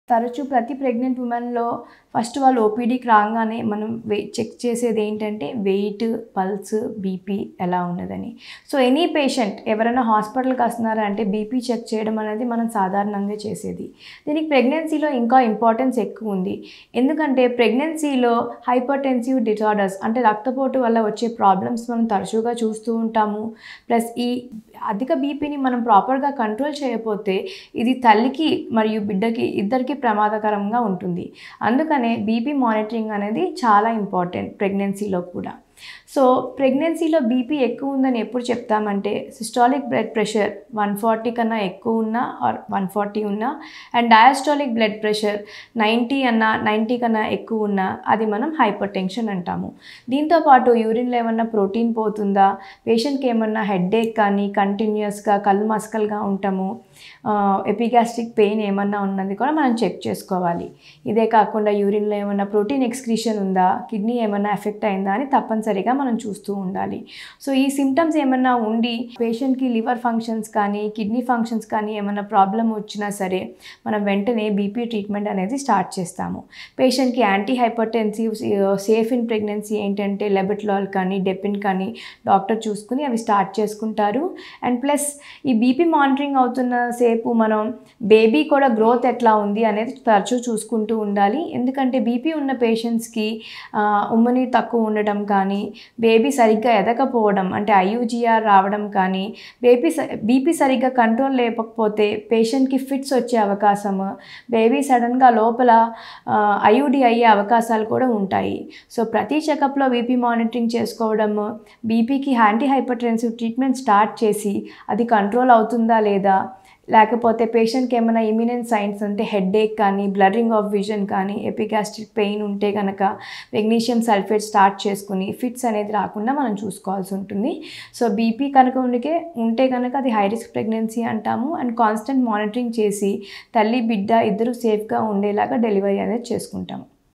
తరచూ ప్రతి pregnant ఉమెన్‌లో first వాళ్ళు ఓపీడీకి రాంగానే మనం చెక్ చేసేది ఏంటంటే వెయిట్, పల్స్, బీపీ ఎలా ఉన్నదని. సో, ఎనీ పేషెంట్ ఎవరైనా హాస్పిటల్‌కి వస్తున్నారా అంటే బీపీ చెక్ చేయడం అనేది మనం సాధారణంగా చేసేది. దీనికి ప్రెగ్నెన్సీలో ఇంకా ఇంపార్టెన్స్ ఎక్కువ ఉంది. ఎందుకంటే ప్రెగ్నెన్సీలో హైపర్‌టెన్సివ్ డిజార్డర్స్ అంటే రక్తపోటు వల్ల వచ్చే ప్రాబ్లమ్స్ మనం తరచుగా చూస్తూ ఉంటాము. ప్లస్ ఈ అధిక బీపీని మనం ప్రాపర్‌గా కంట్రోల్ చేయకపోతే ఇది తల్లికి మరియు బిడ్డకి ఇద్దరికీ ప్రమాదకరంగా ఉంటుంది. అందుకనే బీపీ మానిటరింగ్ అనేది చాలా ఇంపార్టెంట్ ప్రెగ్నెన్సీలో కూడా. సో, ప్రెగ్నెన్సీలో బీపీ ఎక్కువ ఉందని ఎప్పుడు చెప్తామంటే సిస్టాలిక్ బ్లడ్ ప్రెషర్ 140 కన్నా ఎక్కువ ఉన్నా ఆర్ 140 ఉన్నా అండ్ డయాస్టాలిక్ బ్లడ్ ప్రెషర్ 90 అన్నా 90 కన్నా ఎక్కువ ఉన్నా అది మనం హైపర్‌టెన్షన్ అంటాము. దీంతో పాటు యూరిన్‌లో ఏమన్నా ప్రోటీన్ పోతుందా, పేషెంట్‌కి ఏమన్నా హెడేక్ కానీ కంటిన్యూయస్‌గా కళ్ళు మసకలుగా ఉండటము, ఎపిగాస్ట్రిక్ పెయిన్ ఏమన్నా ఉన్నది కూడా మనం చెక్ చేసుకోవాలి. ఇదే కాకుండా యూరిన్‌లో ఏమన్నా ప్రోటీన్ ఎక్స్‌క్రీషన్ ఉందా, కిడ్నీ ఏమన్నా ఎఫెక్ట్ అయిందా అని తప్పనిసరిగా మనం చూస్తూ ఉండాలి. సో, ఈ సింప్టమ్స్ ఏమన్నా ఉండి పేషెంట్‌కి లివర్ ఫంక్షన్స్ కానీ, కిడ్నీ ఫంక్షన్స్ కానీ ఏమన్నా ప్రాబ్లమ్ వచ్చినా సరే మనం వెంటనే బీపీ ట్రీట్మెంట్ అనేది స్టార్ట్ చేస్తాము. పేషెంట్‌కి anti hypertensive safe in pregnancy ఏంటంటే లెబెటలాల్ కానీ, డెపిన్ కానీ డాక్టర్ చూసుకుని అవి స్టార్ట్ చేసుకుంటారు. అండ్ ప్లస్ ఈ బీపీ మానిటరింగ్ అవుతున్న సేపు మనం బేబీ కూడా గ్రోత్ ఎట్లా ఉంది అనేది తరచూ చూసుకుంటూ ఉండాలి. ఎందుకంటే బీపీ ఉన్న పేషెంట్స్‌కి ఉమ్మనీరు తక్కువ ఉండటం కానీ, బేబీ సరిగ్గా ఎదగకపోవడం అంటే ఐయూజీఆర్ రావడం కానీ, బీపీ సరిగ్గా కంట్రోల్ లేకపోతే పేషెంట్‌కి ఫిట్స్ వచ్చే అవకాశము, బేబీ సడన్‌గా లోపల ఐయూడీ అయ్యే అవకాశాలు కూడా ఉంటాయి. సో, ప్రతి చెకప్‌లో బీపీ మానిటరింగ్ చేసుకోవడము, బీపీకి యాంటీ హైపర్‌టెన్సివ్ ట్రీట్మెంట్ స్టార్ట్ చేసి అది కంట్రోల్ అవుతుందా లేదా, లేకపోతే పేషెంట్‌కి ఏమైనా ఇమ్మినెంట్ సైన్స్ అంటే హెడేక్ కానీ, బ్లర్రింగ్ ఆఫ్ విజన్ కానీ, ఎపిగాస్ట్రిక్ పెయిన్ ఉంటే గనక మెగ్నీషియం సల్ఫేట్ స్టార్ట్ చేసుకుని ఫిట్స్ అనేది రాకుండా మనం చూసుకోవాల్సి ఉంటుంది. సో, బీపీ కనుక ఉంటే కనుక అది హై రిస్క్ ప్రెగ్నెన్సీ అంటాము. అండ్ కాన్స్టెంట్ మానిటరింగ్ చేసి తల్లి, బిడ్డ ఇద్దరు సేఫ్‌గా ఉండేలాగా డెలివరీ అనేది చేసుకుంటాము.